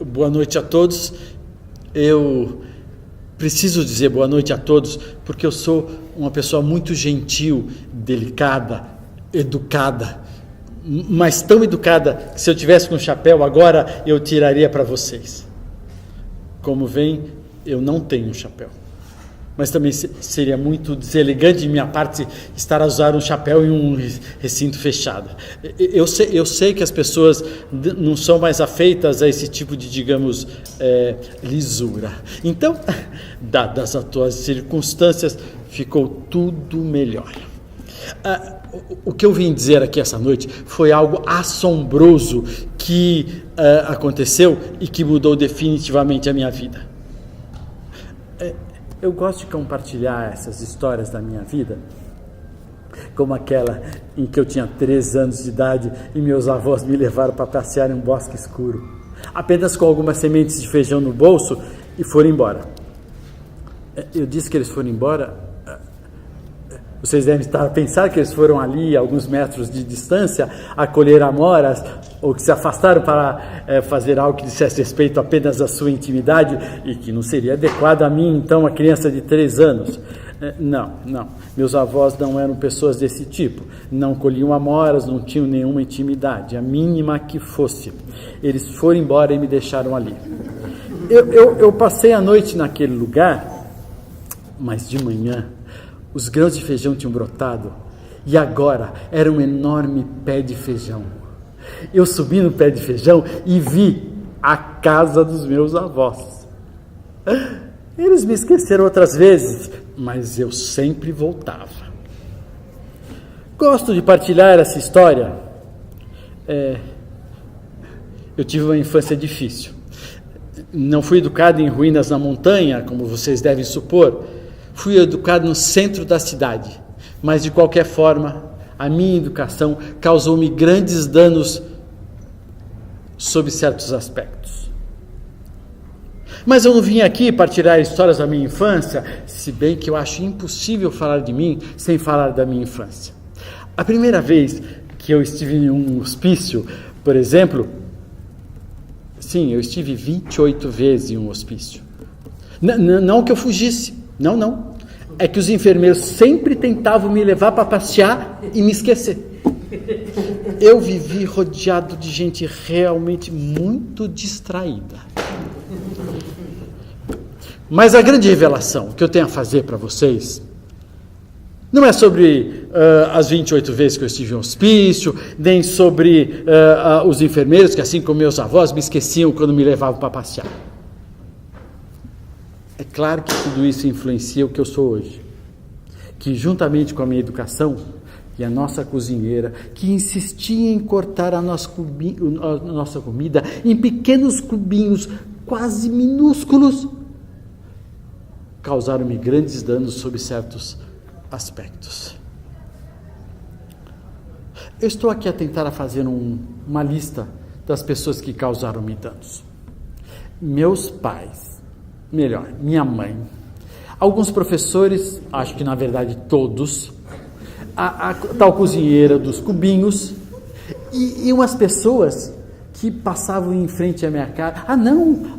Boa noite a todos. Eu preciso dizer boa noite a todos porque eu sou uma pessoa muito gentil, delicada, educada, mas tão educada que se eu tivesse com chapéu agora eu tiraria para vocês. Como veem, eu não tenho chapéu. Mas também seria muito deselegante de minha parte estar a usar um chapéu em um recinto fechado. Eu sei que as pessoas não são mais afeitas a esse tipo de, digamos, lisura. Então, dadas as atuais circunstâncias, ficou tudo melhor. O que eu vim dizer aqui essa noite foi algo assombroso que aconteceu e que mudou definitivamente a minha vida. Eu gosto de compartilhar essas histórias da minha vida, como aquela em que eu tinha 3 anos de idade e meus avós me levaram para passear em um bosque escuro, apenas com algumas sementes de feijão no bolso, e foram embora. Eu disse que eles foram embora. Vocês devem estar a pensar que eles foram ali a alguns metros de distância a colher amoras, ou que se afastaram para fazer algo que dissesse respeito apenas à sua intimidade e que não seria adequado a mim, então, uma criança de 3 anos. Não. Meus avós não eram pessoas desse tipo. Não colhiam amoras, não tinham nenhuma intimidade, a mínima que fosse. Eles foram embora e me deixaram ali. Eu passei a noite naquele lugar, mas de manhã os grãos de feijão tinham brotado e agora era um enorme pé de feijão. Eu subi no pé de feijão e vi a casa dos meus avós. Eles me esqueceram outras vezes, mas eu sempre voltava. Gosto de partilhar essa história. Eu tive uma infância difícil. Não fui educado em ruínas na montanha, como vocês devem supor. Fui educado no centro da cidade, mas de qualquer forma, a minha educação causou-me grandes danos sob certos aspectos. Mas eu não vim aqui para tirar histórias da minha infância, se bem que eu acho impossível falar de mim sem falar da minha infância. A primeira vez que eu estive em um hospício, por exemplo, sim, eu estive 28 vezes em um hospício. Não que eu fugisse. Não. É que os enfermeiros sempre tentavam me levar para passear e me esquecer. Eu vivi rodeado de gente realmente muito distraída. Mas a grande revelação que eu tenho a fazer para vocês não é sobre as 28 vezes que eu estive em hospício, nem sobre os enfermeiros que, assim como meus avós, me esqueciam quando me levavam para passear. É claro que tudo isso influencia o que eu sou hoje, que juntamente com a minha educação e a nossa cozinheira, que insistia em cortar a nossa comida em pequenos cubinhos quase minúsculos, causaram-me grandes danos sob certos aspectos. Eu estou aqui a tentar fazer uma lista das pessoas que causaram-me danos. Meus pais, minha mãe, alguns professores, acho que na verdade todos, a tal cozinheira dos cubinhos e umas pessoas que passavam em frente à minha casa.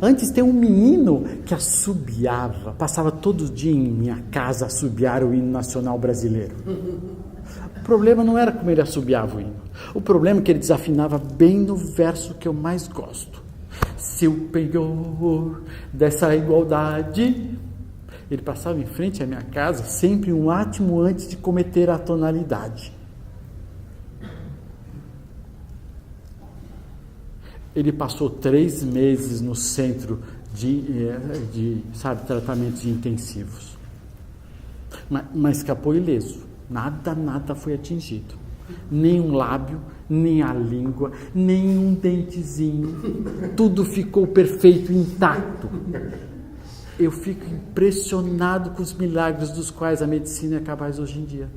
Antes tem um menino que assobiava, passava todo dia em minha casa a assobiar o hino nacional brasileiro. O problema não era como ele assobiava o hino, o problema é que ele desafinava bem no verso que eu mais gosto. Se o penhor dessa igualdade... Ele passava em frente à minha casa sempre um átimo antes de cometer a tonalidade. Ele passou 3 meses no centro de tratamentos intensivos. Mas escapou ileso. Nada foi atingido. Nem um lábio, nem a língua, nem um dentezinho. Tudo ficou perfeito, intacto. Eu fico impressionado com os milagres dos quais a medicina é capaz hoje em dia.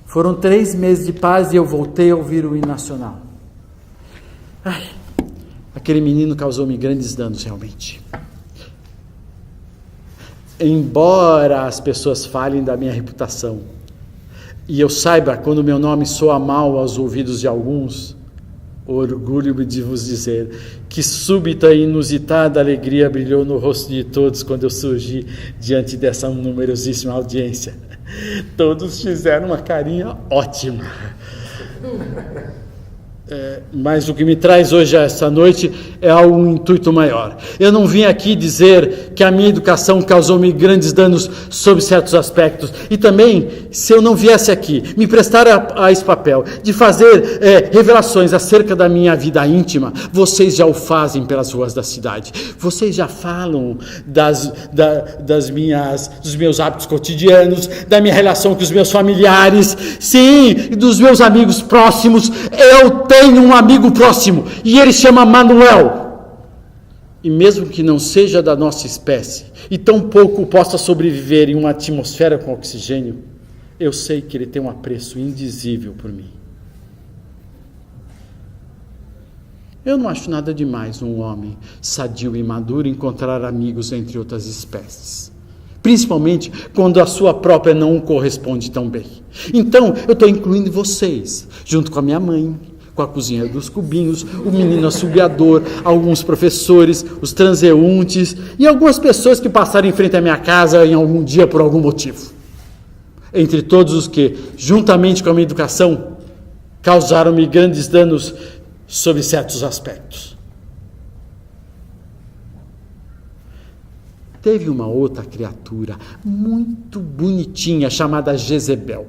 Foram 3 meses de paz e eu voltei a ouvir o hino nacional. Aquele menino causou-me grandes danos, realmente. Embora as pessoas falem da minha reputação, e eu saiba quando meu nome soa mal aos ouvidos de alguns, Orgulho-me de vos dizer que súbita e inusitada alegria brilhou no rosto de todos quando eu surgi diante dessa numerosíssima audiência. Todos fizeram uma carinha ótima. Mas o que me traz hoje essa noite é um intuito maior. Eu não vim aqui dizer que a minha educação causou-me grandes danos sob certos aspectos. E também, se eu não viesse aqui me prestar a esse papel de fazer revelações acerca da minha vida íntima, vocês já o fazem pelas ruas da cidade. Vocês já falam dos meus hábitos cotidianos, da minha relação com os meus familiares, sim, dos meus amigos próximos. Eu tenho um amigo próximo e ele chama Manuel. E mesmo que não seja da nossa espécie e tampouco possa sobreviver em uma atmosfera com oxigênio, eu sei que ele tem um apreço indizível por mim. Eu não acho nada demais um homem sadio e maduro encontrar amigos entre outras espécies, principalmente quando a sua própria não corresponde tão bem. Então, eu estou incluindo vocês, junto com a minha mãe, com a cozinha dos cubinhos, o menino assobiador, alguns professores, os transeuntes e algumas pessoas que passaram em frente à minha casa em algum dia por algum motivo. Entre todos os que, juntamente com a minha educação, causaram-me grandes danos sob certos aspectos. Teve uma outra criatura muito bonitinha chamada Jezebel.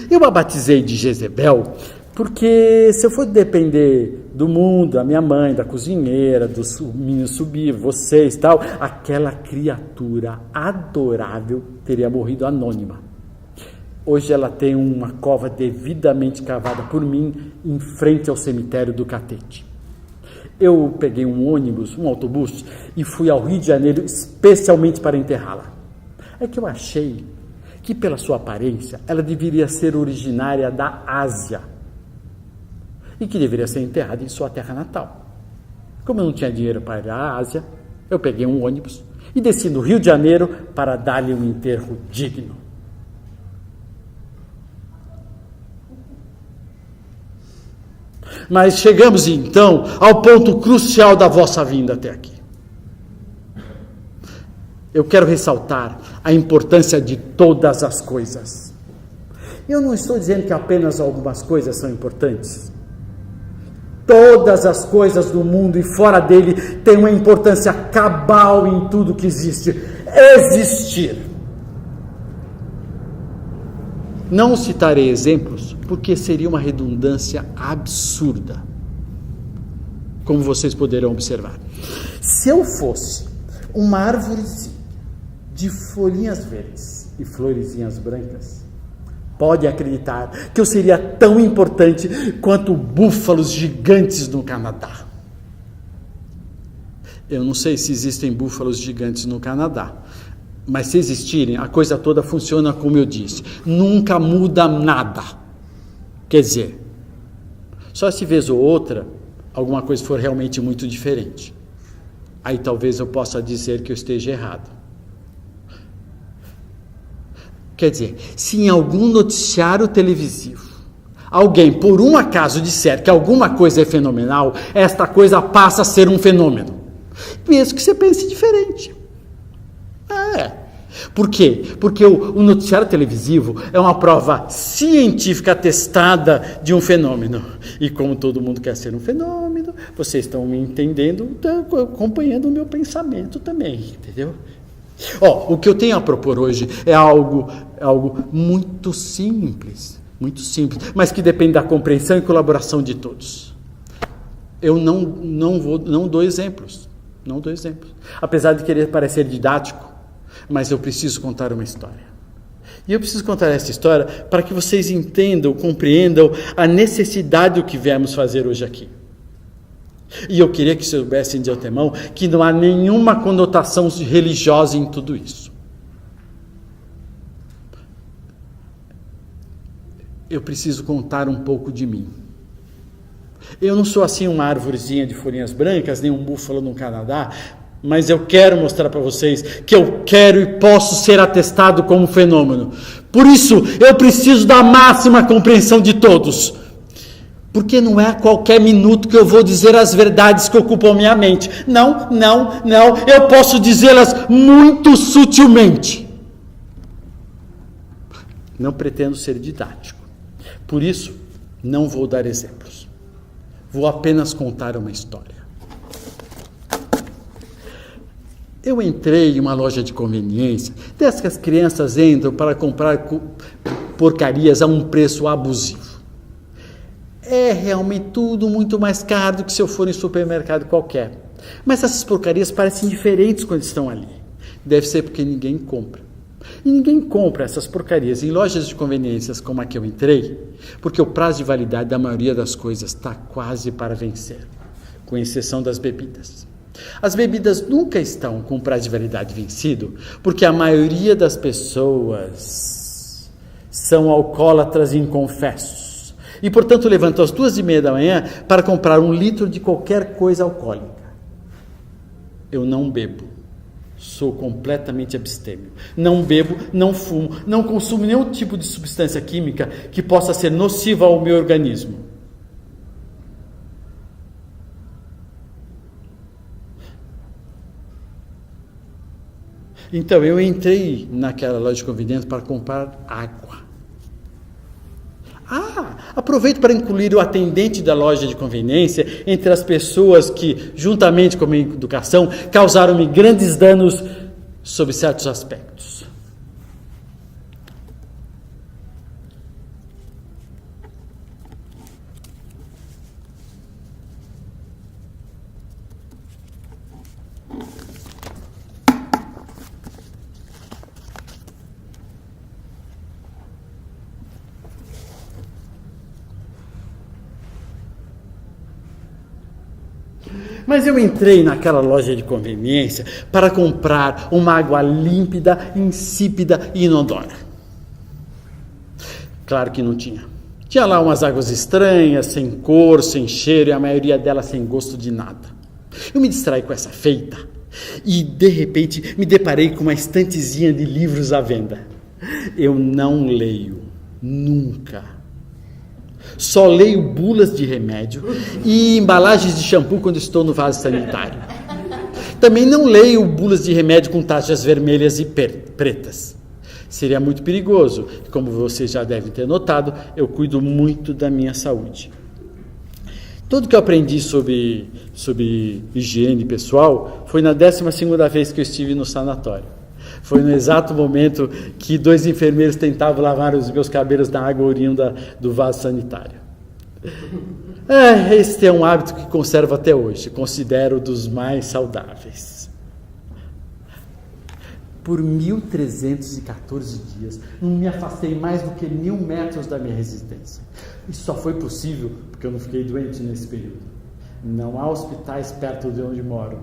Eu a batizei de Jezebel porque se eu for depender do mundo, da minha mãe, da cozinheira, dos meninos subir, vocês e tal, aquela criatura adorável teria morrido anônima. Hoje ela tem uma cova devidamente cavada por mim em frente ao cemitério do Catete. Eu peguei um autobus e fui ao Rio de Janeiro especialmente para enterrá-la. É que eu achei que pela sua aparência ela deveria ser originária da Ásia e que deveria ser enterrada em sua terra natal. Como eu não tinha dinheiro para ir à Ásia, eu peguei um ônibus e desci no Rio de Janeiro para dar-lhe um enterro digno. Mas chegamos então ao ponto crucial da vossa vinda até aqui. Eu quero ressaltar a importância de todas as coisas. Eu não estou dizendo que apenas algumas coisas são importantes. Todas as coisas do mundo e fora dele têm uma importância cabal em tudo que existe. Existir. Não citarei exemplos, porque seria uma redundância absurda, como vocês poderão observar. Se eu fosse uma árvore de folhinhas verdes e florezinhas brancas, pode acreditar que eu seria tão importante quanto búfalos gigantes no Canadá. Eu não sei se existem búfalos gigantes no Canadá, mas se existirem, a coisa toda funciona como eu disse. Nunca muda nada. Quer dizer, só se vez ou outra, alguma coisa for realmente muito diferente. Aí talvez eu possa dizer que eu esteja errado. Quer dizer, se em algum noticiário televisivo alguém, por um acaso, disser que alguma coisa é fenomenal, esta coisa passa a ser um fenômeno. Mesmo que você pense diferente. Por quê? Porque o noticiário televisivo é uma prova científica testada de um fenômeno. E como todo mundo quer ser um fenômeno, vocês estão me entendendo, estão acompanhando o meu pensamento também, entendeu? O que eu tenho a propor hoje é algo muito simples, mas que depende da compreensão e colaboração de todos. Eu não dou exemplos, apesar de querer parecer didático, mas eu preciso contar uma história. E eu preciso contar essa história para que vocês entendam, compreendam a necessidade do que viemos fazer hoje aqui. E eu queria que soubessem de antemão que não há nenhuma conotação religiosa em tudo isso. Eu preciso contar um pouco de mim. Eu não sou assim uma árvorezinha de folhinhas brancas, nem um búfalo no Canadá, mas eu quero mostrar para vocês que eu quero e posso ser atestado como fenômeno. Por isso, eu preciso da máxima compreensão de todos. Porque não é a qualquer minuto que eu vou dizer as verdades que ocupam minha mente. Não, eu posso dizê-las muito sutilmente. Não pretendo ser didático. Por isso, não vou dar exemplos. Vou apenas contar uma história. Eu entrei em uma loja de conveniência, dessas que as crianças entram para comprar porcarias a um preço abusivo. É realmente tudo muito mais caro do que se eu for em supermercado qualquer. Mas essas porcarias parecem diferentes quando estão ali. Deve ser porque ninguém compra. E ninguém compra essas porcarias em lojas de conveniências como a que eu entrei, porque o prazo de validade da maioria das coisas está quase para vencer, com exceção das bebidas. As bebidas nunca estão com o prazo de validade vencido, porque a maioria das pessoas são alcoólatras inconfessos e, portanto, levantam às 2:30 da manhã para comprar 1 litro de qualquer coisa alcoólica. Eu não bebo. Sou completamente abstêmio. Não bebo, não fumo, não consumo nenhum tipo de substância química que possa ser nociva ao meu organismo. Então, eu entrei naquela loja de conveniência para comprar água. Aproveito para incluir o atendente da loja de conveniência entre as pessoas que, juntamente com a minha educação, causaram-me grandes danos sob certos aspectos. Mas eu entrei naquela loja de conveniência para comprar uma água límpida, insípida e inodora. Claro que não tinha. Tinha lá umas águas estranhas, sem cor, sem cheiro e a maioria delas sem gosto de nada. Eu me distraí com essa feita e, de repente, me deparei com uma estantezinha de livros à venda. Eu não leio, nunca. Só leio bulas de remédio e embalagens de shampoo quando estou no vaso sanitário. Também não leio bulas de remédio com taxas vermelhas e pretas. Seria muito perigoso. Como vocês já devem ter notado, eu cuido muito da minha saúde. Tudo que eu aprendi sobre higiene pessoal foi na 12ª vez que eu estive no sanatório. Foi no exato momento que 2 enfermeiros tentavam lavar os meus cabelos na água oriunda do vaso sanitário. Este é um hábito que conservo até hoje, considero dos mais saudáveis. Por 1.314 dias, não me afastei mais do que 1.000 metros da minha residência. Isso só foi possível porque eu não fiquei doente nesse período. Não há hospitais perto de onde moro.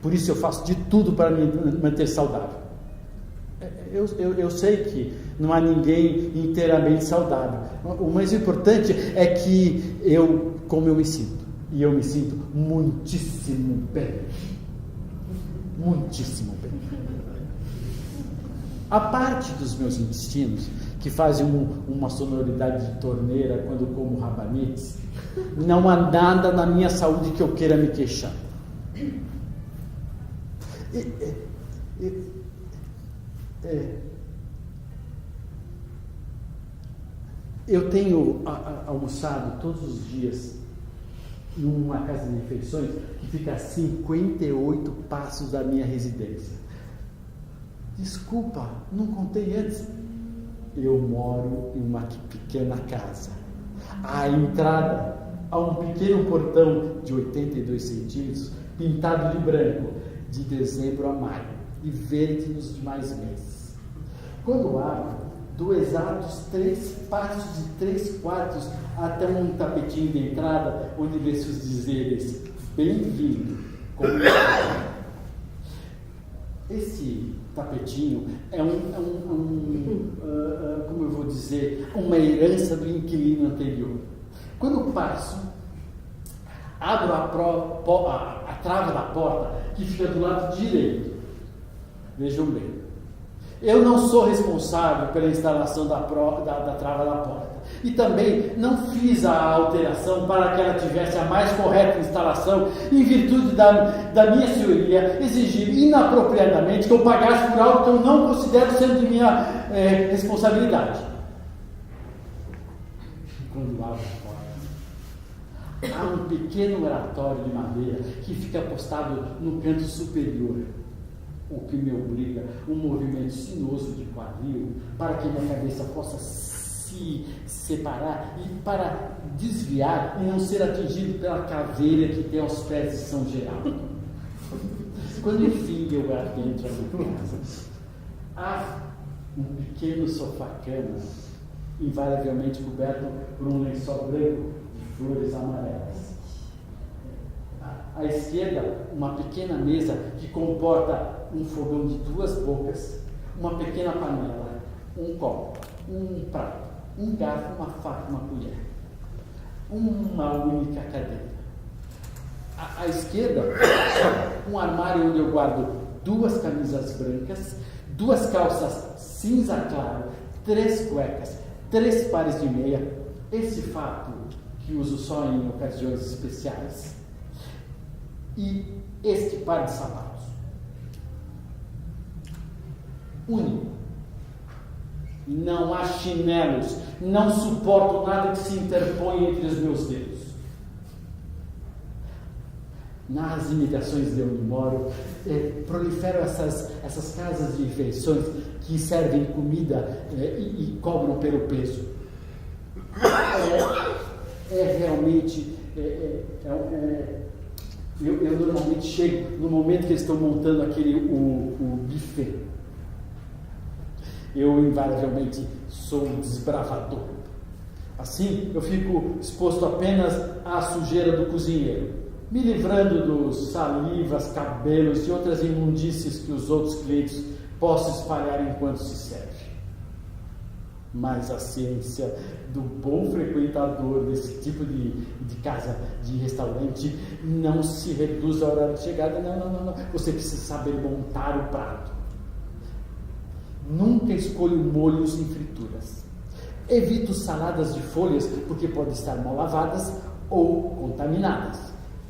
Por isso eu faço de tudo para me manter saudável. Eu sei que não há ninguém inteiramente saudável. O mais importante é que como eu me sinto. E eu me sinto muitíssimo bem. Muitíssimo bem. A parte dos meus intestinos, que fazem uma sonoridade de torneira quando como rabanetes, não há nada na minha saúde que eu queira me queixar. Eu tenho almoçado todos os dias numa casa de refeições que fica a 58 passos da minha residência. Desculpa, não contei antes. Eu moro em uma pequena casa. À entrada há um pequeno portão de 82 centímetros, pintado de branco, de dezembro a maio, e verde nos demais meses. Quando abro, dou exatos 3 passos de 3/4 até um tapetinho de entrada, onde vê-se os dizeres bem-vindo. Esse tapetinho é como eu vou dizer, uma herança do inquilino anterior. Quando passo, abro a trava da porta, que fica do lado direito. Vejam bem, eu não sou responsável pela instalação da trava da porta. E também não fiz a alteração para que ela tivesse a mais correta instalação, em virtude da minha senhoria exigir inapropriadamente que eu pagasse por algo que eu não considero sendo de minha responsabilidade. Quando abro a porta, há um pequeno oratório de madeira que fica postado no canto superior, o que me obriga um movimento sinuoso de quadril para que minha cabeça possa se separar e para desviar e não ser atingido pela caveira que tem aos pés de São Geraldo. Quando enfim eu adentro a minha casa, há um pequeno sofá-cama, invariavelmente coberto por um lençol branco de flores amarelas. À esquerda, uma pequena mesa que comporta um fogão de 2 bocas, uma pequena panela, um copo, um prato, um garfo, uma faca, uma colher. Uma única cadeira. À esquerda, um armário onde eu guardo 2 camisas brancas, 2 calças cinza claro, 3 cuecas, 3 pares de meia, esse fato que uso só em ocasiões especiais, e este par de sapatos. Único. Não há chinelos, não suporto nada que se interponha entre os meus dedos. Nas imediações de onde moro, proliferam essas casas de refeições que servem comida e cobram pelo peso. Realmente... Eu normalmente chego no momento que eles estão montando o buffet. Eu invariavelmente sou um desbravador. Assim, eu fico exposto apenas à sujeira do cozinheiro, me livrando dos salivas, cabelos e outras imundícies que os outros clientes possam espalhar enquanto se serve. Mas a ciência do bom frequentador desse tipo de casa, de restaurante, não se reduz à hora de chegada. Não. Você precisa saber montar o prato. Nunca escolho molhos em frituras. Evito saladas de folhas porque podem estar mal lavadas ou contaminadas.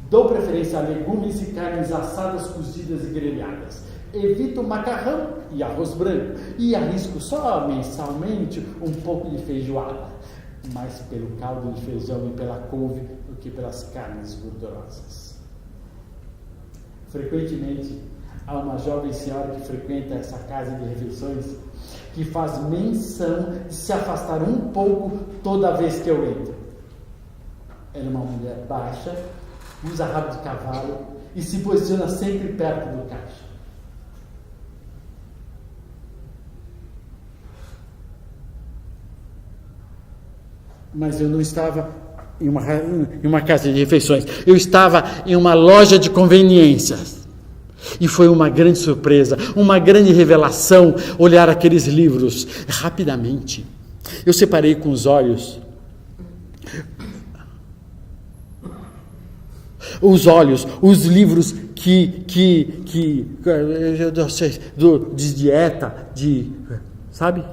Dou preferência a legumes e carnes assadas, cozidas e grelhadas. Evito macarrão e arroz branco e arrisco só mensalmente um pouco de feijoada, mais pelo caldo de feijão e pela couve do que pelas carnes gordurosas. Frequentemente, há uma jovem senhora que frequenta essa casa de refeições que faz menção de se afastar um pouco toda vez que eu entro. Ela é uma mulher baixa, usa rabo de cavalo e se posiciona sempre perto do caixa. Mas eu não estava em uma casa de refeições. Eu estava em uma loja de conveniências. E foi uma grande surpresa, uma grande revelação olhar aqueles livros rapidamente. Eu separei com os olhos os livros de dieta, sabe?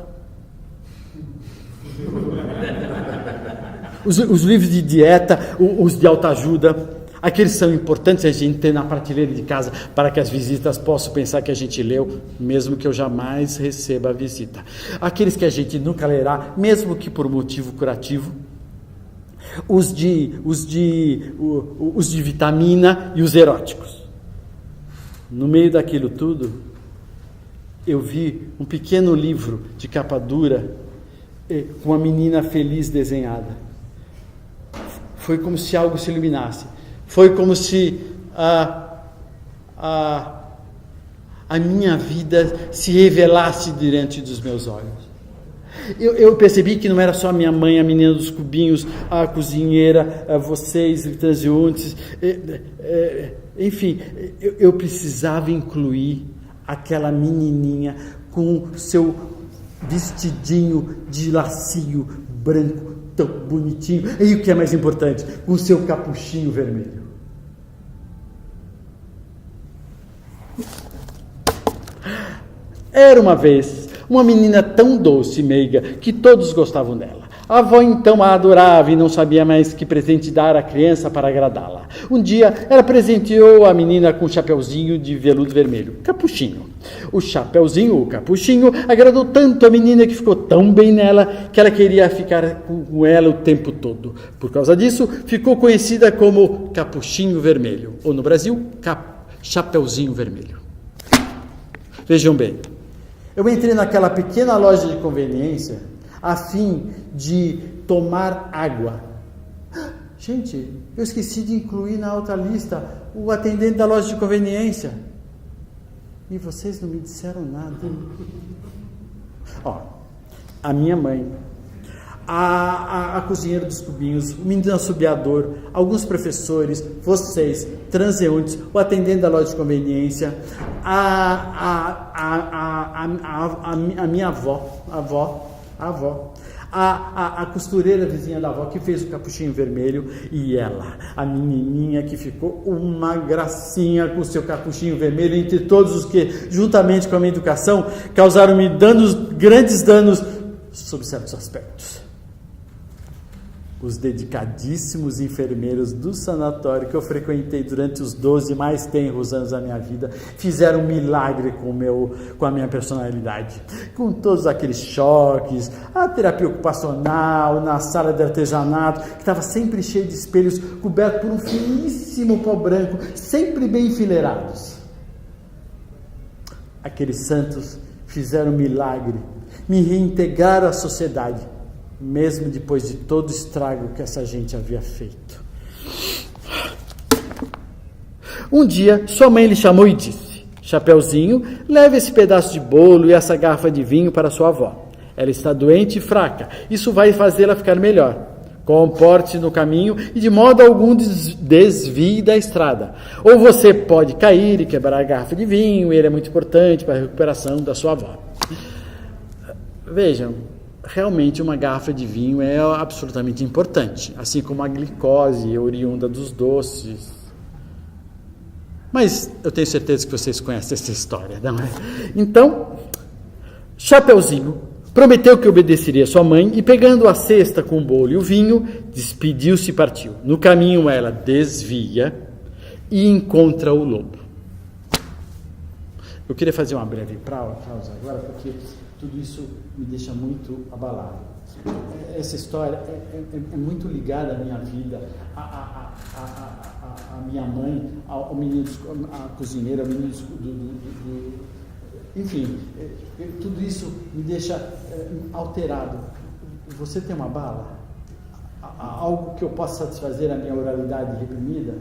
Os livros de dieta, os de autoajuda, aqueles são importantes a gente ter na prateleira de casa para que as visitas possam pensar que a gente leu, mesmo que eu jamais receba a visita. Aqueles que a gente nunca lerá, mesmo que por motivo curativo. Os de vitamina e os eróticos. No meio daquilo tudo, eu vi um pequeno livro de capa dura com uma menina feliz desenhada. Foi como se algo se iluminasse. Foi como se a minha vida se revelasse diante dos meus olhos. Eu percebi que não era só a minha mãe, a menina dos cubinhos, a cozinheira, vocês, transeuntes, enfim, eu precisava incluir aquela menininha com seu vestidinho de lacinho branco, tão bonitinho, e o que é mais importante, com seu capuchinho vermelho. Era uma vez uma menina tão doce e meiga que todos gostavam dela. A avó então a adorava e não sabia mais que presente dar à criança para agradá-la. Um dia, ela presenteou a menina com um chapeuzinho de veludo vermelho, capuchinho. O chapeuzinho, o capuchinho, agradou tanto a menina que ficou tão bem nela que ela queria ficar com ela o tempo todo. Por causa disso, ficou conhecida como Capuchinho Vermelho, ou no Brasil, Chapeuzinho Vermelho. Vejam bem, eu entrei naquela pequena loja de conveniência a fim de tomar água. Gente, eu esqueci de incluir na outra lista o atendente da loja de conveniência. E vocês não me disseram nada. Ó, a minha mãe, a cozinheira dos cubinhos, o menino assobiador, alguns professores, vocês, transeuntes, o atendente da loja de conveniência, a minha avó, a costureira vizinha da avó que fez o capuchinho vermelho e ela, a menininha que ficou uma gracinha com o seu capuchinho vermelho, entre todos os que, juntamente com a minha educação, causaram-me grandes danos sob certos aspectos. Os dedicadíssimos enfermeiros do sanatório que eu frequentei durante os 12 mais tenros anos da minha vida fizeram um milagre com a minha personalidade. Com todos aqueles choques, a terapia ocupacional, na sala de artesanato, que estava sempre cheia de espelhos, coberto por um finíssimo pó branco, sempre bem enfileirados. Aqueles santos fizeram um milagre, me reintegraram à sociedade, mesmo depois de todo o estrago que essa gente havia feito. Um dia, sua mãe lhe chamou e disse: Chapeuzinho, leve esse pedaço de bolo e essa garrafa de vinho para sua avó. Ela está doente e fraca. Isso vai fazê-la ficar melhor. Comporte-se no caminho e de modo algum desvie da estrada. Ou você pode cair e quebrar a garrafa de vinho, e ele é muito importante para a recuperação da sua avó. Vejam, realmente uma garrafa de vinho é absolutamente importante, assim como a glicose oriunda dos doces. Mas eu tenho certeza que vocês conhecem essa história, não é? Então, Chapeuzinho prometeu que obedeceria sua mãe e, pegando a cesta com o bolo e o vinho, despediu-se e partiu. No caminho ela desvia e encontra o lobo. Eu queria fazer uma breve pausa agora, porque tudo isso me deixa muito abalado. Essa história é muito ligada à minha vida, à minha mãe, ao menino, à cozinheira, ao menino enfim, tudo isso me deixa alterado. Você tem uma bala? Algo que eu possa satisfazer a minha oralidade reprimida?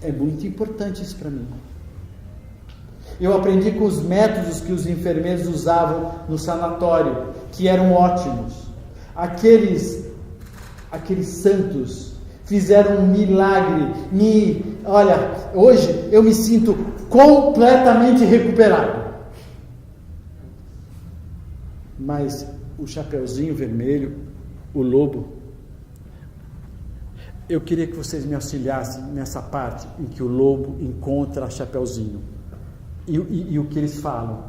É muito importante isso para mim. Eu aprendi com os métodos que os enfermeiros usavam no sanatório, que eram ótimos. Aqueles santos fizeram um milagre. Olha, hoje eu me sinto completamente recuperado. Mas o Chapeuzinho Vermelho, o lobo, eu queria que vocês me auxiliassem nessa parte em que o lobo encontra Chapeuzinho. E o que eles falam.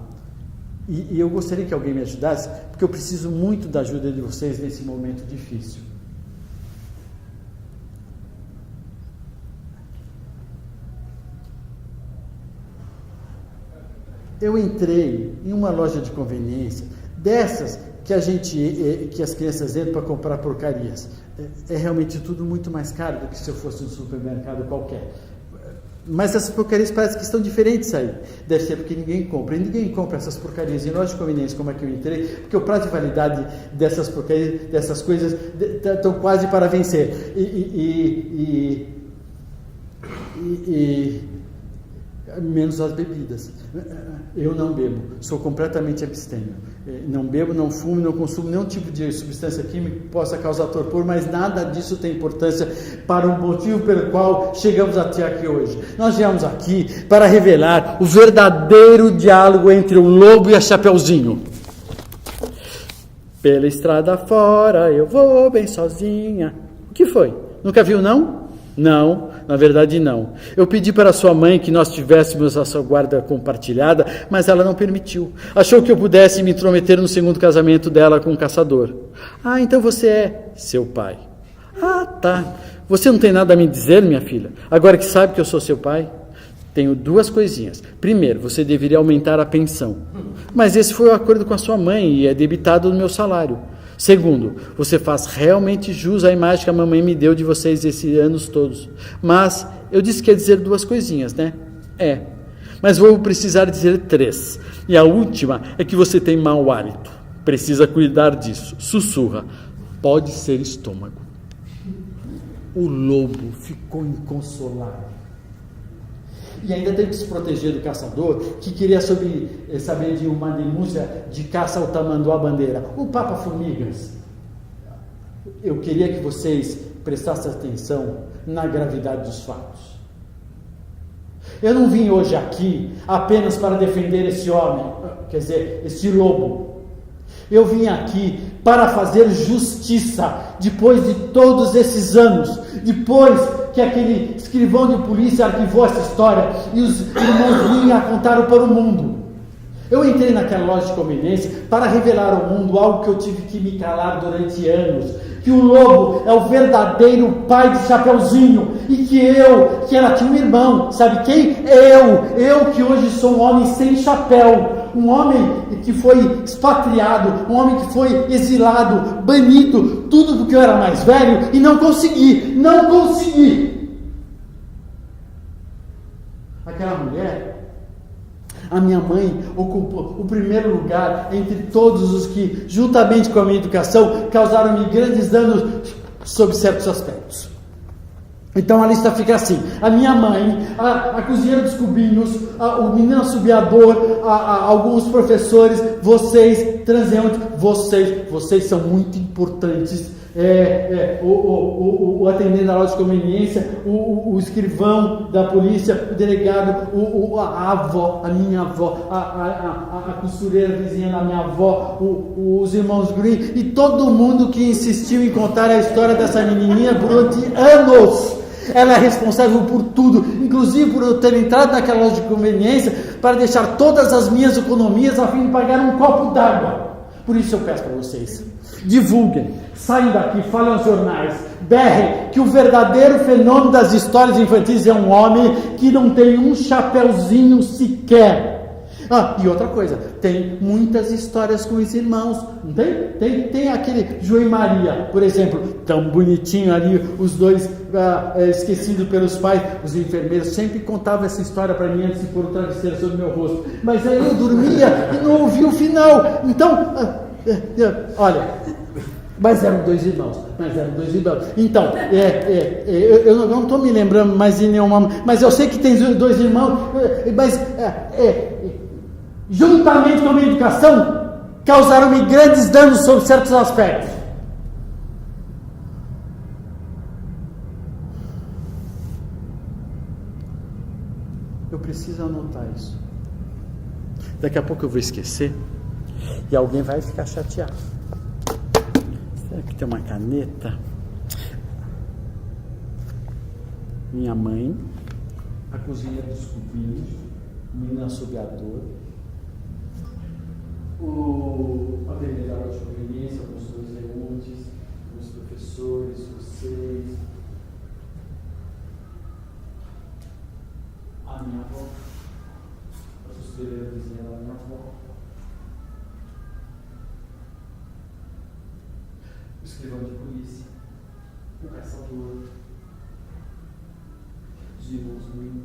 E eu gostaria que alguém me ajudasse, porque eu preciso muito da ajuda de vocês nesse momento difícil. Eu entrei em uma loja de conveniência, dessas que as crianças entram para comprar porcarias. É realmente tudo muito mais caro do que se eu fosse um supermercado qualquer. Mas essas porcarias parecem que estão diferentes aí. Deve ser porque ninguém compra. E ninguém compra essas porcarias em loja de conveniência, como é que eu entrei, porque o prazo de validade dessas porcarias, dessas coisas, estão quase para vencer. Menos as bebidas. Eu não bebo, sou completamente abstêmio. Não bebo, não fumo, não consumo nenhum tipo de substância química que possa causar torpor, mas nada disso tem importância para o motivo pelo qual chegamos até aqui hoje. Nós viemos aqui para revelar o verdadeiro diálogo entre o lobo e a Chapeuzinho. Pela estrada fora eu vou bem sozinha. O que foi? Nunca viu, não? Não. na verdade não. Eu pedi para sua mãe que nós tivéssemos a sua guarda compartilhada, mas ela não permitiu. Achou que eu pudesse me intrometer no segundo casamento dela com um caçador. Ah, então você é seu pai. Ah, tá. Você não tem nada a me dizer, minha filha? Agora que sabe que eu sou seu pai? Tenho duas coisinhas. Primeiro, você deveria aumentar a pensão. Mas esse foi o acordo com a sua mãe e é debitado no meu salário. Segundo, você faz realmente jus à imagem que a mamãe me deu de vocês esses anos todos. Mas eu disse que ia dizer duas coisinhas, né? Mas vou precisar dizer 3. E a última é que você tem mau hálito. Precisa cuidar disso. Sussurra. Pode ser estômago. O lobo ficou inconsolável. E ainda teve que se proteger do caçador, que queria saber de uma denúncia de caça ao tamanduá-bandeira. O Papa-Formigas. Eu queria que vocês prestassem atenção na gravidade dos fatos. Eu não vim hoje aqui apenas para defender esse homem, quer dizer, esse lobo. Eu vim aqui para fazer justiça, depois de todos esses anos, depois que aquele escrivão de polícia arquivou essa história e os irmãos Green a contaram para o mundo. Eu entrei naquela loja de conveniência para revelar ao mundo algo que eu tive que me calar durante anos, que o lobo é o verdadeiro pai de Chapeuzinho, e que ela tinha um irmão, sabe quem? Eu que hoje sou um homem sem chapéu, um homem que foi expatriado, um homem que foi exilado, banido, tudo porque eu era mais velho e não consegui. Aquela mulher, a minha mãe, ocupou o primeiro lugar entre todos os que, juntamente com a minha educação, causaram-me grandes danos sob certos aspectos. Então a lista fica assim: a minha mãe, a cozinheira dos cubinhos, o menino assobiador, alguns professores, vocês, transeuntes, vocês são muito importantes. O atendente da loja de conveniência, o escrivão da polícia, o delegado, a avó, a minha avó, a costureira vizinha da minha avó, os irmãos Green e todo mundo que insistiu em contar a história dessa menininha durante anos. Ela é responsável por tudo, inclusive por eu ter entrado naquela loja de conveniência para deixar todas as minhas economias a fim de pagar um copo d'água. Por isso eu peço para vocês, divulguem, saiam daqui, falem aos jornais, berrem que o verdadeiro fenômeno das histórias infantis é um homem que não tem um chapeuzinho sequer. E outra coisa, tem muitas histórias com os irmãos, não tem? Tem aquele João e Maria, por exemplo, tão bonitinho ali, os dois esquecidos pelos pais. Os enfermeiros sempre contavam essa história para mim antes de pôr o travesseiro sobre o meu rosto, mas aí eu dormia e não ouvia o final. Então, olha, mas eram dois irmãos. Então, eu não estou me lembrando mais de nenhuma, mas eu sei que tem dois irmãos, mas juntamente com a minha educação, causaram-me grandes danos sobre certos aspectos. Eu preciso anotar isso. Daqui a pouco eu vou esquecer e alguém vai ficar chateado. Será que tem uma caneta? Minha mãe, a cozinheira dos cubinhos, o menino assobiador, a delegada de conveniência, alguns transeuntes, alguns professores, vocês, a minha avó, a costureira vizinha da minha avó, o escrivão de polícia, o caçador, os irmãos Green,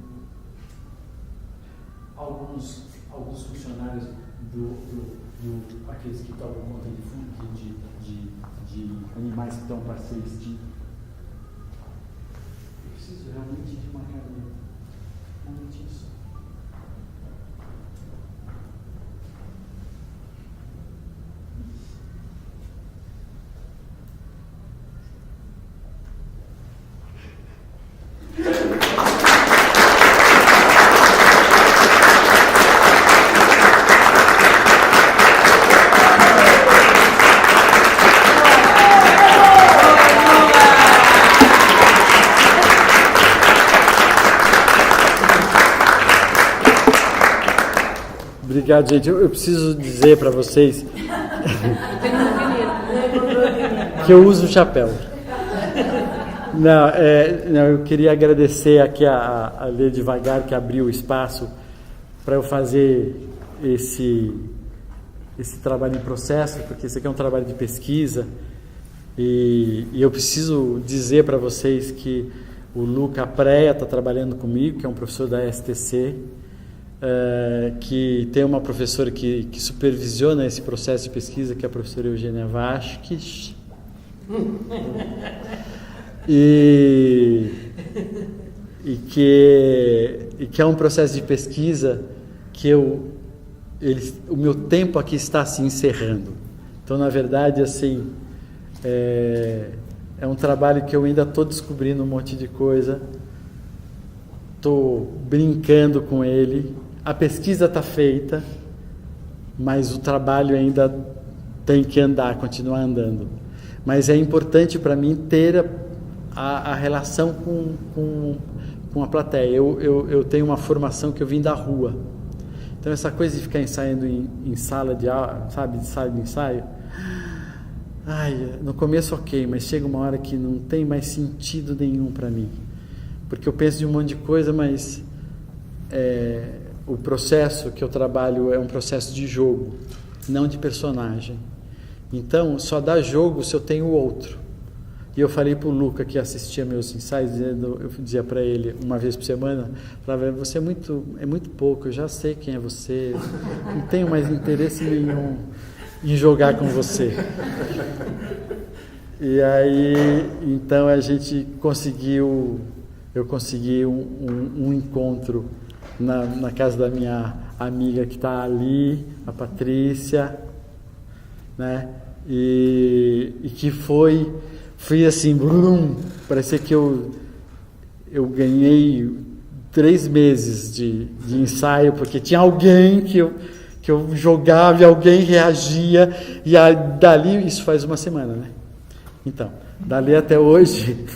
alguns funcionários aqueles que tomam conta de animais que estão para ser extintos. Eu preciso realmente de uma caneta. Um momentinho só. Obrigado, gente. Eu preciso dizer para vocês que eu uso o chapéu. Não, eu queria agradecer aqui a Lê Devagar, que abriu o espaço para eu fazer esse trabalho em processo, porque esse aqui é um trabalho de pesquisa, e eu preciso dizer para vocês que o Luca Preia está trabalhando comigo, que é um professor da STC, que tem uma professora que supervisiona esse processo de pesquisa, que é a professora Eugênia Vasques. E que é um processo de pesquisa que o meu tempo aqui está se encerrando. Então, na verdade, assim, é um trabalho que eu ainda estou descobrindo um monte de coisa, estou brincando com ele, a pesquisa está feita, mas o trabalho ainda tem que andar, continuar andando. Mas é importante para mim ter a relação com a plateia. Eu tenho uma formação que eu vim da rua. Então essa coisa de ficar ensaiando em sala de aula, sabe, de sala de ensaio, no começo ok, mas chega uma hora que não tem mais sentido nenhum para mim. Porque eu penso de um monte de coisa, mas o processo que eu trabalho é um processo de jogo, não de personagem. Então, só dá jogo se eu tenho outro. E eu falei para o Luca, que assistia meus ensaios, eu dizia para ele, uma vez por semana, falava, você é muito pouco, eu já sei quem é você, não tenho mais interesse nenhum em jogar com você. E aí, então eu consegui um encontro na casa da minha amiga que está ali, a Patrícia, né? E que foi assim, parecia que eu ganhei 3 meses de ensaio, porque tinha alguém que eu jogava e alguém reagia, e dali, isso faz uma semana, né? Então, dali até hoje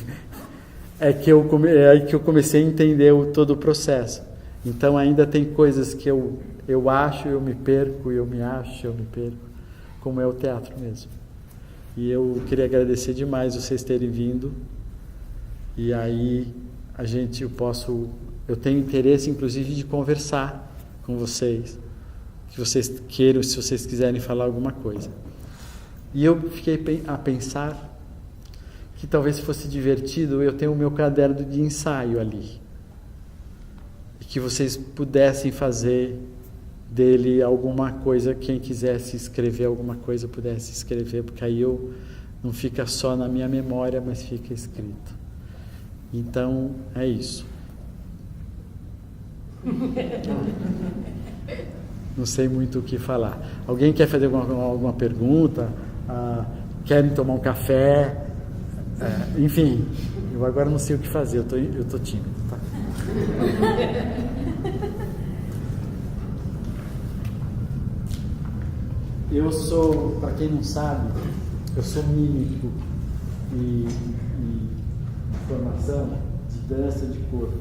é aí que eu comecei a entender todo o processo. Então ainda tem coisas que eu acho, eu me perco, eu me acho, eu me perco, como é o teatro mesmo. E eu queria agradecer demais vocês terem vindo. E aí eu tenho interesse inclusive de conversar com vocês, que vocês queiram, se vocês quiserem falar alguma coisa. E eu fiquei a pensar que talvez fosse divertido eu ter o meu caderno de ensaio ali, e que vocês pudessem fazer dele alguma coisa, quem quisesse escrever alguma coisa pudesse escrever, porque aí não fica só na minha memória, mas fica escrito. Então é isso. Não sei muito o que falar. Alguém quer fazer alguma pergunta? Querem tomar um café? Enfim, eu agora não sei o que fazer, eu tô tímido, tá? Eu sou, para quem não sabe, eu sou mímico e formação de dança de corpo.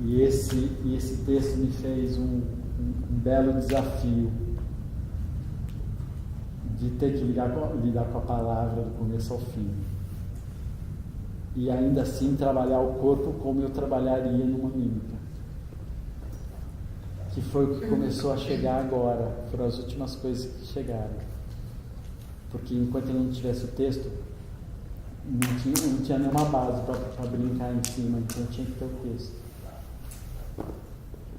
E esse texto me fez um belo desafio de ter que lidar com a palavra do começo ao fim. E ainda assim trabalhar o corpo como eu trabalharia numa mímica. Que foi o que começou a chegar agora, foram as últimas coisas que chegaram. Porque enquanto eu não tivesse o texto, não tinha nenhuma base para brincar em cima, então eu tinha que ter o texto.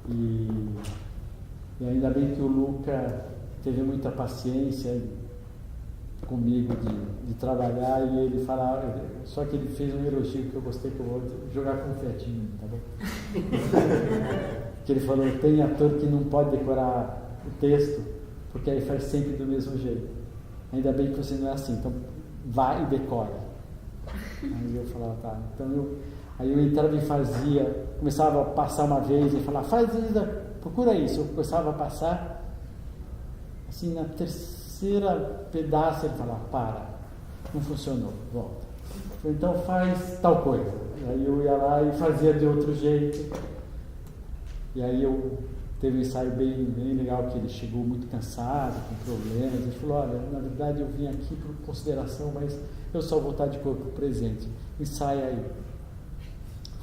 E ainda bem que o Luca teve muita paciência comigo de trabalhar, e ele falava, só que ele fez um elogio que eu gostei, que eu vou jogar confete em mim, tá bom? Que ele falou, tem ator que não pode decorar o texto, porque aí faz sempre do mesmo jeito. Ainda bem que você não é assim, então vai e decora. Aí eu falava, tá. Então aí eu entrava e fazia, começava a passar uma vez e falava, faz isso, procura isso. Eu começava a passar, assim, na terceira pedaço ele falava, para, não funcionou, volta. Então faz tal coisa. Aí eu ia lá e fazia de outro jeito. E aí eu teve um ensaio bem legal, que ele chegou muito cansado, com problemas. Ele falou, olha, na verdade eu vim aqui por consideração, mas eu só vou estar de corpo presente. Ensaia aí.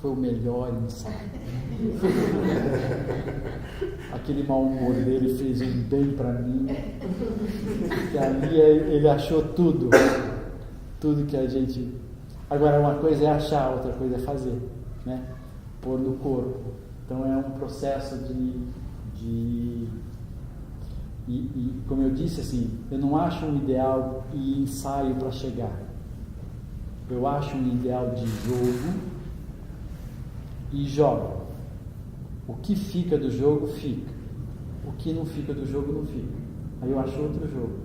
Foi o melhor ensaio. Aquele mau humor dele fez um bem para mim. E ali ele achou tudo que a gente... Agora, uma coisa é achar, outra coisa é fazer, né? Pôr no corpo. Então é um processo e como eu disse, assim, eu não acho um ideal e ensaio para chegar. Eu acho um ideal de jogo e jogo. O que fica do jogo, fica. O que não fica do jogo, não fica. Aí eu acho outro jogo.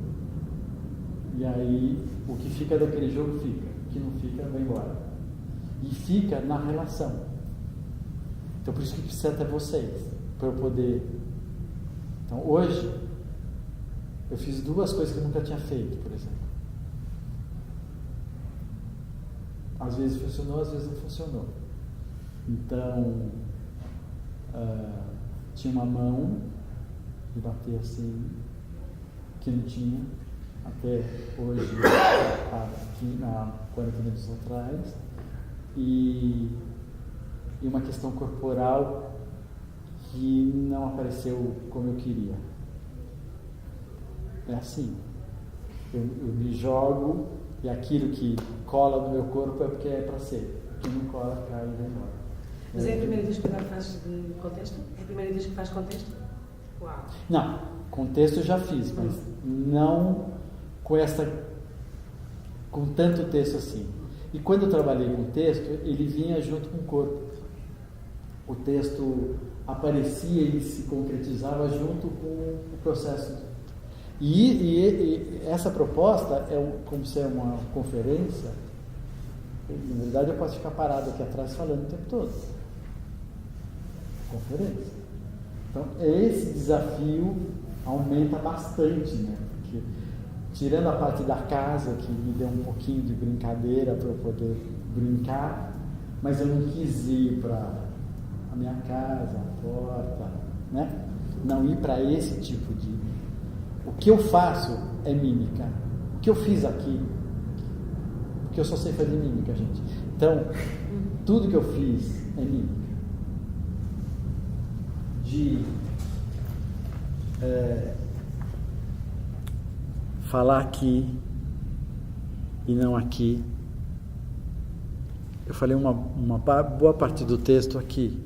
E aí, o que fica daquele jogo, fica. O que não fica, vai embora. E fica na relação. Então, por isso que precisa ter vocês, para eu poder... Então, hoje, eu fiz 2 coisas que eu nunca tinha feito, por exemplo. Às vezes funcionou, às vezes não funcionou. Então, tinha uma mão de bater assim, que não tinha, até hoje, há 40 minutos atrás, e uma questão corporal que não apareceu como eu queria. É assim, eu me jogo e aquilo que cola no meu corpo é porque é para ser, o que não cola cai e vai embora. Mas é a primeira vez que faz de contexto? É a primeira vez que faz contexto? Uau! Não, contexto eu já fiz, mas não com tanto texto assim. E quando eu trabalhei com texto, ele vinha junto com o corpo. O texto aparecia e se concretizava junto com o processo. E essa proposta, como se é uma conferência, na verdade eu posso ficar parado aqui atrás falando o tempo todo. Conferência. Então, esse desafio aumenta bastante, né? Porque, tirando a parte da casa, que me deu um pouquinho de brincadeira para eu poder brincar, mas eu não quis ir para a minha casa, a porta, né? Não ir para esse tipo de... O que eu faço é mímica. O que eu fiz aqui, porque eu só sei fazer mímica, gente. Então, tudo que eu fiz é mímica. De falar aqui e não aqui. Eu falei uma boa parte do texto aqui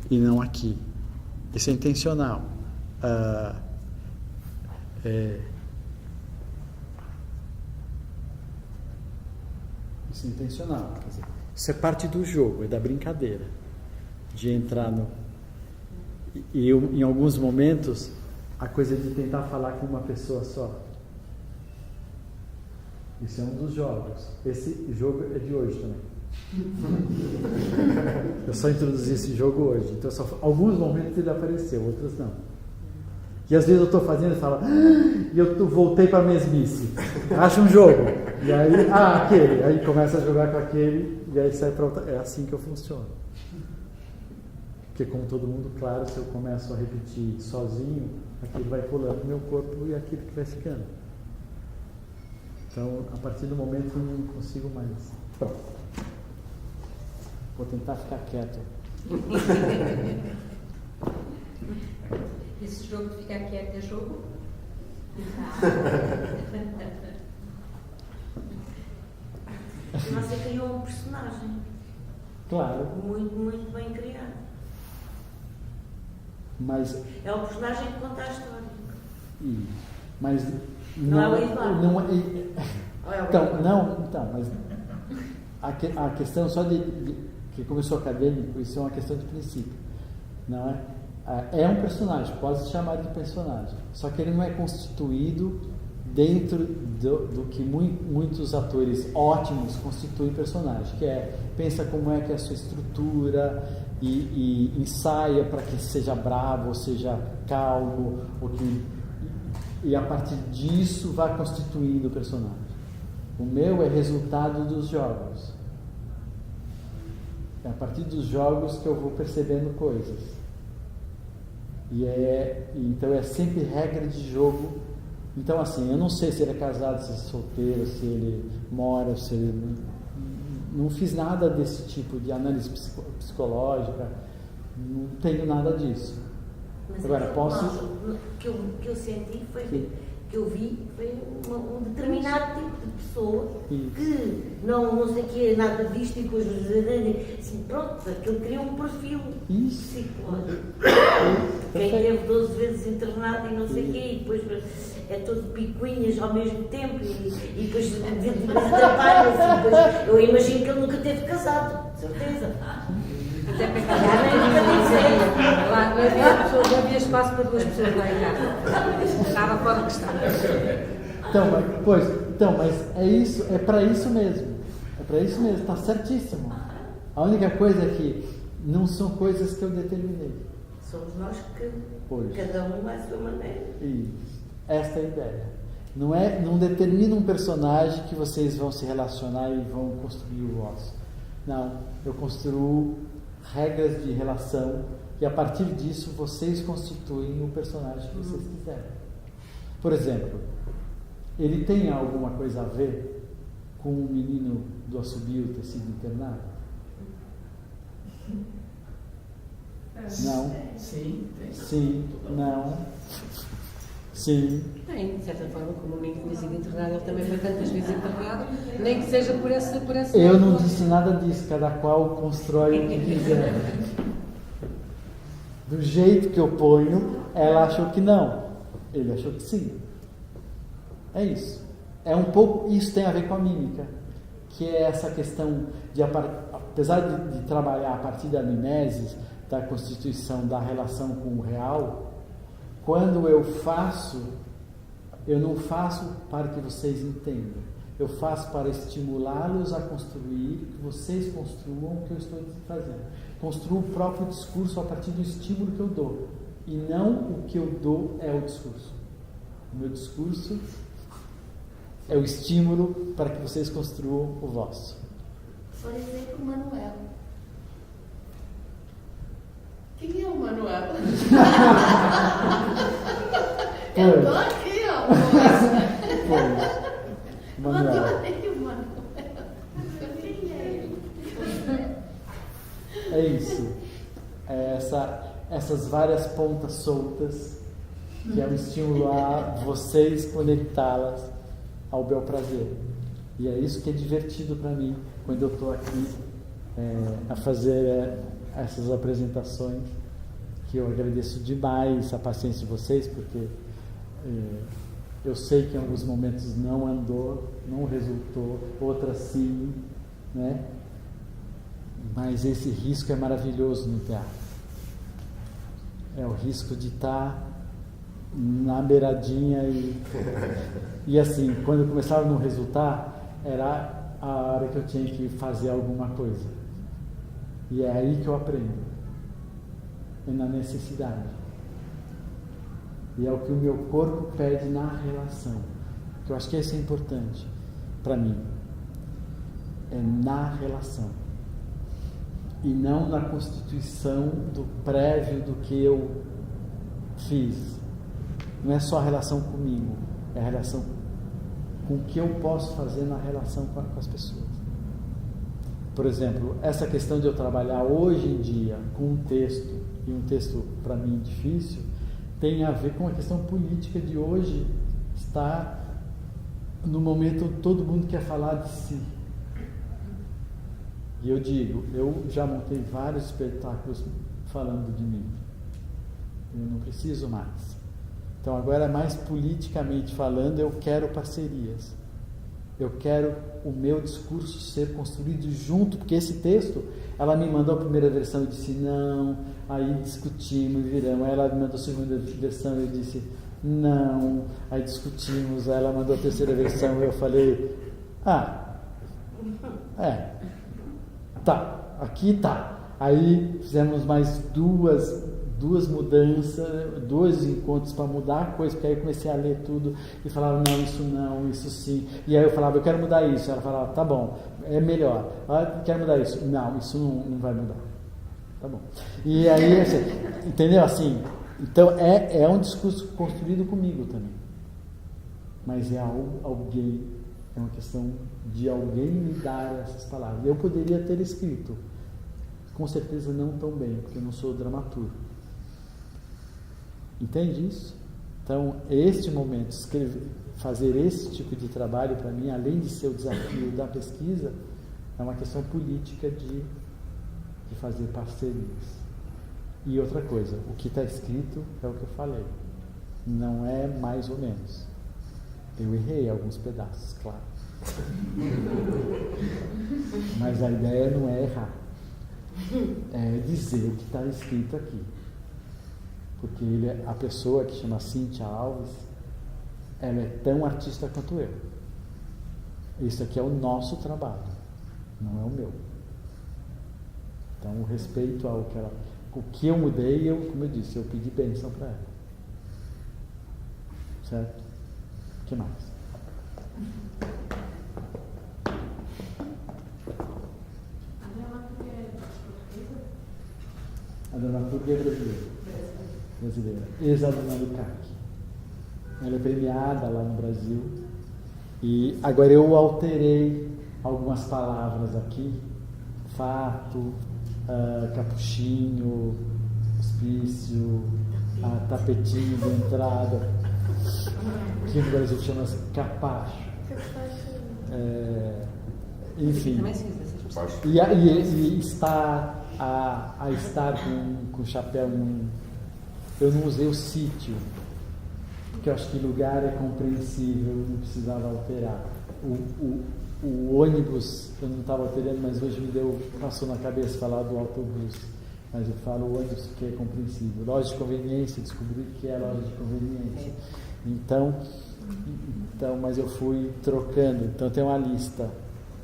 e não aqui. Isso é intencional. Isso é intencional. Quer dizer, isso é parte do jogo, é da brincadeira. De entrar no... E eu, em alguns momentos, a coisa de tentar falar com uma pessoa só. Isso é um dos jogos. Esse jogo é de hoje também. Eu só introduzi esse jogo hoje. Então, alguns momentos ele apareceu, outros não. E às vezes eu estou fazendo e falo, e eu voltei para a mesmice. Acho um jogo. E aí, aquele. Aí começa a jogar com aquele, e aí sai para outra. É assim que eu funciono. Porque, como todo mundo, claro, se eu começo a repetir sozinho, aquilo vai pulando no meu corpo e aquilo que vai ficando. Então, a partir do momento eu não consigo mais. Pronto. Vou tentar ficar quieto. Esse jogo de ficar quieto é jogo? Você criou um personagem. Claro. Muito, muito bem criado. Mas... É o personagem que conta a história. Mas... Não é o Eduardo. Não é... Então, mas... A questão só de que começou acadêmico, isso é uma questão de princípio. Não é? É um personagem, pode se chamar de personagem. Só que ele não é constituído dentro do que muitos atores ótimos constituem personagem, que é, pensa como é que é a sua estrutura e ensaia para que seja bravo, ou seja calmo, e a partir disso vai constituindo o personagem. O meu é resultado dos jogos. É a partir dos jogos que eu vou percebendo coisas. Então é sempre regra de jogo. Então assim, eu não sei se ele é casado, se ele é solteiro, se ele mora, se ele... Não fiz nada desse tipo de análise psicológica, não tenho nada disso. Mas agora, posso... que eu senti foi que eu vi foi um determinado tipo de pessoa que não sei o que, nada visto e coisas assim, pronto, aquilo cria um perfil psicológico. Quem teve 12 vezes internado e não sei o quê, e depois é todo picuinhas ao mesmo tempo e depois atrapalha-se. Eu imagino que ele nunca teve casado, de certeza. Até para casar, não havia espaço para duas pessoas lá em casa. Estava fora que estava. Mas é isso, é para isso mesmo. É para isso mesmo, está certíssimo. A única coisa é que não são coisas que eu determinei. Somos nós que, cada um à sua maneira. Isso. Esta é a ideia. Não determina um personagem que vocês vão se relacionar e vão construir o vosso. Não, eu construo regras de relação e a partir disso vocês constituem o personagem que vocês quiserem. Por exemplo, ele tem alguma coisa a ver com o menino do assobio ter sido internado? Não? Sim, tem. Sim, não. Sim. Tem, de certa forma, como o menino tinha sido internado, ele também foi tantas vezes internado, nem que seja por esse Eu não disse nada disso, cada qual constrói o que quiser. Do jeito que eu ponho, ela achou que não, ele achou que sim. É isso. É um pouco, isso tem a ver com a mímica, que é essa questão de, apesar de trabalhar a partir da mimesis, da constituição da relação com o real, quando eu faço, eu não faço para que vocês entendam. Eu faço para estimulá-los a construir, que vocês construam o que eu estou fazendo. Construo o próprio discurso a partir do estímulo que eu dou. E não o que eu dou é o discurso. O meu discurso é o estímulo para que vocês construam o vosso. Por exemplo, o Manuel. Quem é o Manuel? Eu tô aqui, ó. Manuel. Eu adorei o Manuel. Quem é ele? É isso. É essas várias pontas soltas que é um estímulo a vocês conectá-las ao bel prazer. E é isso que é divertido para mim quando eu estou aqui a fazer essas apresentações, que eu agradeço demais a paciência de vocês, porque eu sei que em alguns momentos não andou, não resultou, outras sim, né? Mas esse risco é maravilhoso no teatro. É o risco de estar na beiradinha e assim, quando começava a não resultar, era a hora que eu tinha que fazer alguma coisa. E é aí que eu aprendo. É na necessidade. E é o que o meu corpo pede na relação. Que eu acho que isso é importante para mim. É na relação. E não na constituição do prévio do que eu fiz. Não é só a relação comigo, é a relação com o que eu posso fazer na relação com as pessoas. Por exemplo, essa questão de eu trabalhar hoje em dia com um texto, e um texto para mim difícil, tem a ver com a questão política de hoje estar no momento onde todo mundo quer falar de si. E eu digo, eu já montei vários espetáculos falando de mim. Eu não preciso mais. Então agora, mais politicamente falando, eu quero parcerias. Eu quero o meu discurso ser construído junto, porque esse texto, ela me mandou a primeira versão, eu disse não, aí discutimos, viramos, aí ela me mandou a segunda versão, eu disse não, aí discutimos, aí ela mandou a terceira versão, eu falei, tá, aqui tá. Aí fizemos mais duas mudanças, 2 encontros para mudar a coisa, porque aí eu comecei a ler tudo e falava, não, isso sim. E aí eu falava, eu quero mudar isso. Ela falava, tá bom, é melhor. Quero mudar isso. Não, isso não vai mudar. Tá bom. E aí, entendeu? Assim, Então é um discurso construído comigo também. Mas é alguém, é uma questão de alguém me dar essas palavras. Eu poderia ter escrito, com certeza não tão bem, porque eu não sou dramaturgo. Entende isso? Então, este momento, fazer esse tipo de trabalho, para mim, além de ser o desafio da pesquisa, é uma questão política de fazer parcerias. E outra coisa, o que está escrito é o que eu falei. Não é mais ou menos. Eu errei alguns pedaços, claro. Mas a ideia não é errar. É dizer o que está escrito aqui. Porque a pessoa que chama Cíntia Alves, ela é tão artista quanto eu. Isso aqui é o nosso trabalho, não é o meu. Então, o respeito ao que ela... O que eu mudei, como eu disse, eu pedi bênção para ela. Certo? O que mais? A dramaturga é brasileira. Ex-aluna do CAC. Ela é premiada lá no Brasil. E agora eu alterei algumas palavras aqui. Fato, capuchinho, hospício, tapetinho de entrada, que no Brasil chama capacho. Enfim. E estar com o chapéu. Eu não usei o sítio, porque eu acho que lugar é compreensível, não precisava alterar. O ônibus, eu não estava alterando, mas hoje passou na cabeça falar do autobus. Mas eu falo o ônibus porque é compreensível. Loja de conveniência, descobri que é loja de conveniência. Então, mas eu fui trocando. Então tem uma lista.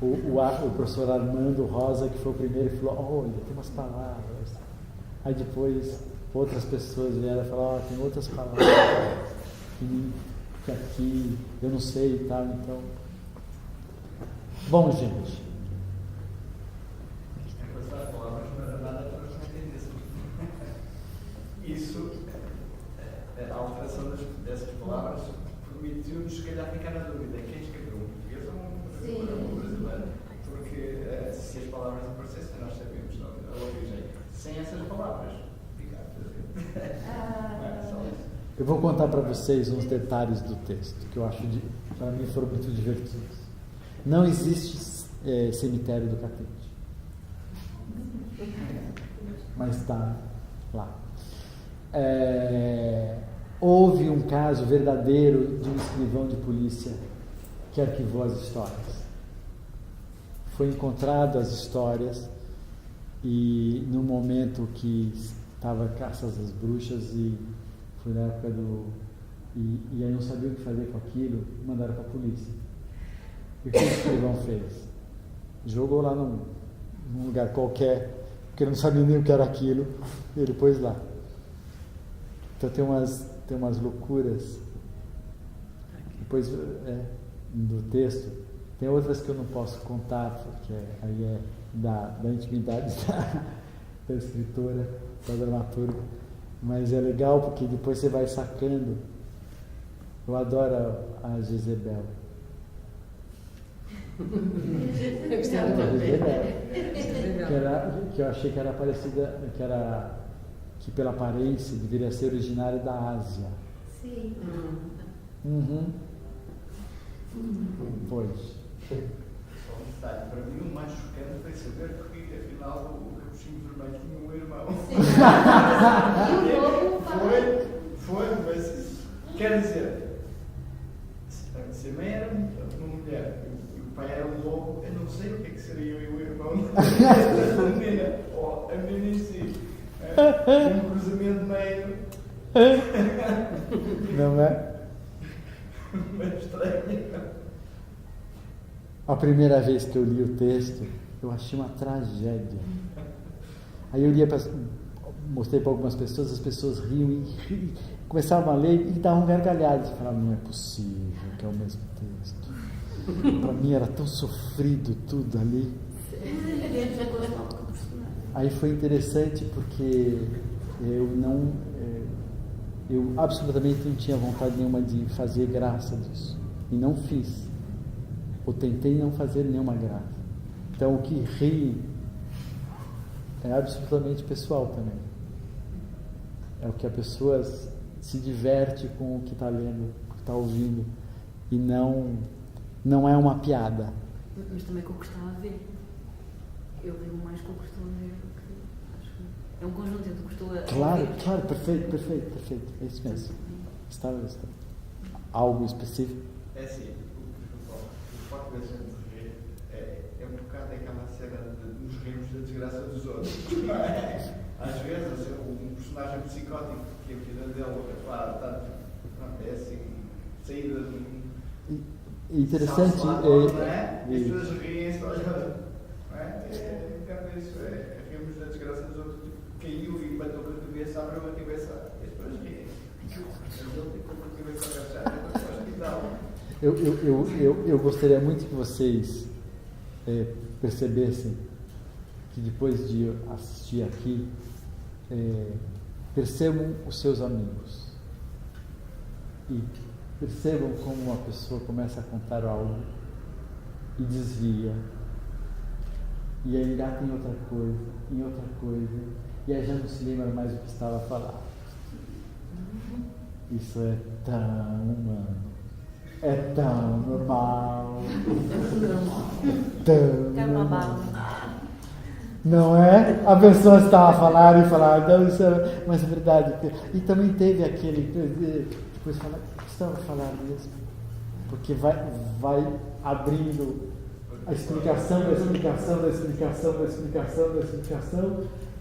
O professor Armando Rosa, que foi o primeiro, falou: olha, tem umas palavras. Aí depois outras pessoas vieram falar: tem outras palavras que aqui eu não sei e tal. Então, bom, gente. Isso, a alteração dessas palavras permitiu-nos, se calhar, ficar na dúvida: quem escreveu um português ou um brasileiro? Porque se as palavras aparecessem, nós sabíamos a origem. Sem essas palavras, eu vou contar para vocês uns detalhes do texto que eu acho, para mim, foram muito divertidos. Não existe cemitério do Catete, mas está lá. Houve um caso verdadeiro de um escrivão de polícia que arquivou as histórias. Foi encontrado as histórias e no momento que estava caças às bruxas, e foi na época e aí não sabia o que fazer com aquilo, mandaram para a polícia. E o que o escrivão fez? Jogou lá num lugar qualquer, porque ele não sabia nem o que era aquilo, e ele pôs lá. Então tem umas loucuras. Depois, do texto, tem outras que eu não posso contar, porque aí é da intimidade da escritora, da dramaturga. Mas é legal porque depois você vai sacando. Eu adoro a Jezebel. Que eu achei que era parecida, que pela aparência deveria ser originária da Ásia. Sim. Pois. Só um detalhe: para mim o mais chocante foi saber que afinal o capuchinho vermelho tinha um irmão. E o lobo foi, mas isso quer dizer, se a mãe era uma mulher e o pai era um lobo, eu não sei o que seria eu e o irmão da menina, ou a menina em si. Um cruzamento meio. Não é? Meio estranho. A primeira vez que eu li o texto, eu achei uma tragédia. Aí eu lia, mostrei para algumas pessoas, as pessoas riam e começavam a ler e davam gargalhadas. Eu falava: não é possível que é o mesmo texto. Para mim era tão sofrido tudo ali. Aí foi interessante porque eu Eu absolutamente não tinha vontade nenhuma de fazer graça disso. E não fiz. Ou tentei não fazer nenhuma graça. Então o que ri é absolutamente pessoal também. É o que a pessoa se diverte com o que está lendo, o que está ouvindo. E não é uma piada. Mas também com o que está a ver. Eu digo mais com o que estou a ver do que. Acho que é um conjunto entre o que estou a ver. Claro, perfeito. É isso mesmo. Está. Algo específico? É assim, o facto da gente rir é um bocado aquela cena de nos rirmos da desgraça dos outros. Não é? Às vezes, um personagem psicótico que a vida dele é assim, saída de um. Interessante. Não é? As pessoas riem-se, olha. Não é? É um bocado isso, rimos da desgraça dos outros. Caiu e bateu com a cabeça, abriu a cabeça, as pessoas riem-se. Eu gostaria muito que vocês percebessem que depois de assistir aqui, percebam os seus amigos e percebam como uma pessoa começa a contar algo e desvia e aí engata em outra coisa e aí já não se lembra mais o que estava a falar. Isso é tão humano, é tão normal, tão normal. Não é? A pessoa estava a falar e falar, não, isso é, mas é verdade. E também teve aquele, depois falar, o que estava a falar mesmo? Porque vai abrindo a explicação,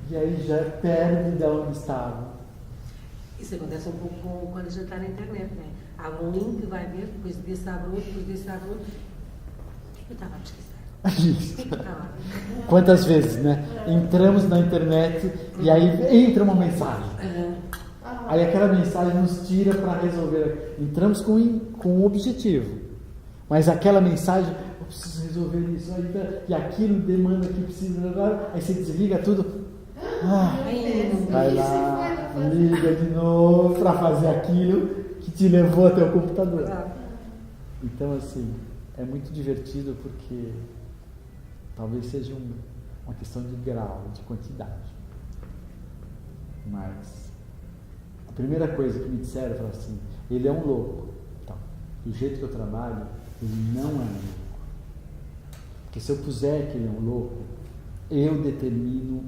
e aí já perde de onde estava. Isso acontece um pouco quando a gente está na internet, não é? Abre um link, vai ver, depois desse abre outro, depois desse abre outro. O que eu estava a pesquisar? Quantas vezes, né? Entramos na internet e aí entra uma mensagem. Aí aquela mensagem nos tira para resolver. Entramos com um objetivo. Mas aquela mensagem, eu preciso resolver isso. E aquilo demanda que precisa. Aí você desliga tudo. Vai lá, liga de novo para fazer aquilo que te levou até o computador. Então, assim, é muito divertido porque talvez seja uma questão de grau, de quantidade. Mas a primeira coisa que me disseram foi assim: ele é um louco. Então, do jeito que eu trabalho, ele não é um louco. Porque se eu puser que ele é um louco, eu determino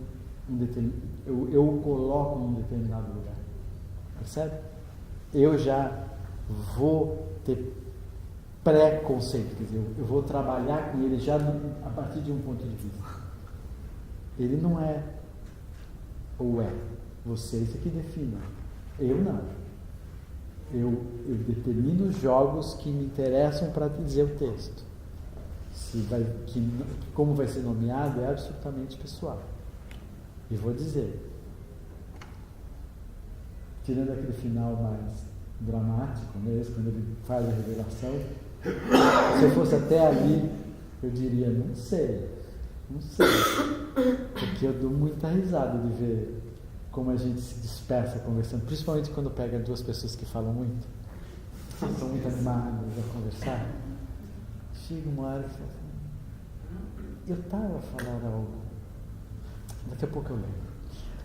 eu o coloco num determinado lugar. Percebe? Eu já vou ter pré-conceito, quer dizer, eu vou trabalhar com ele já a partir de um ponto de vista. Ele não é ou é. Vocês é que definam. Eu não. Eu determino os jogos que me interessam para dizer o texto. Como vai ser nomeado é absolutamente pessoal. E vou dizer, tirando aquele final mais dramático mesmo, quando ele faz a revelação, se eu fosse até ali, eu diria, não sei, porque eu dou muita risada de ver como a gente se dispersa conversando, principalmente quando pega duas pessoas que falam muito, são muito animadas a conversar. Chega uma hora e fala assim, eu estava a falar algo, daqui a pouco eu lembro.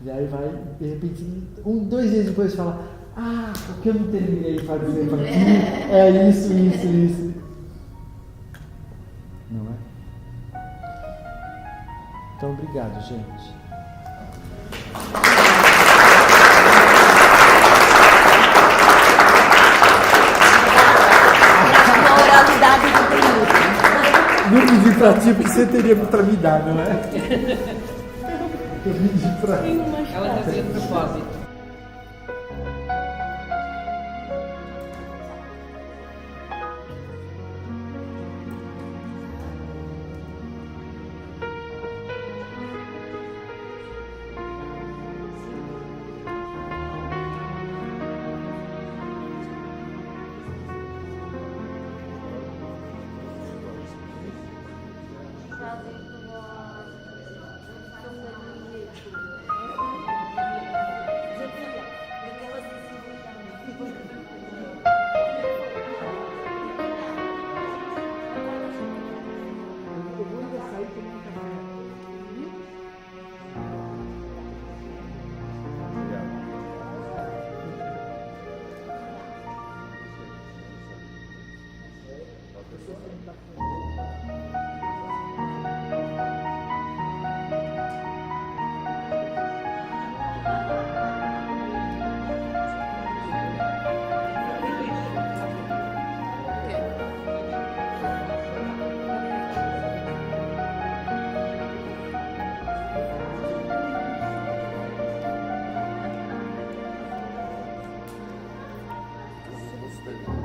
E aí vai, de repente, 2 dias depois fala, o que eu não terminei de fazer para aqui é isso. Não é? Então, obrigado, gente. A oralidade do Não pedi pra ti porque você teria pra me dar, não é? Eu pedi pra Ela fazia de propósito. Instagram.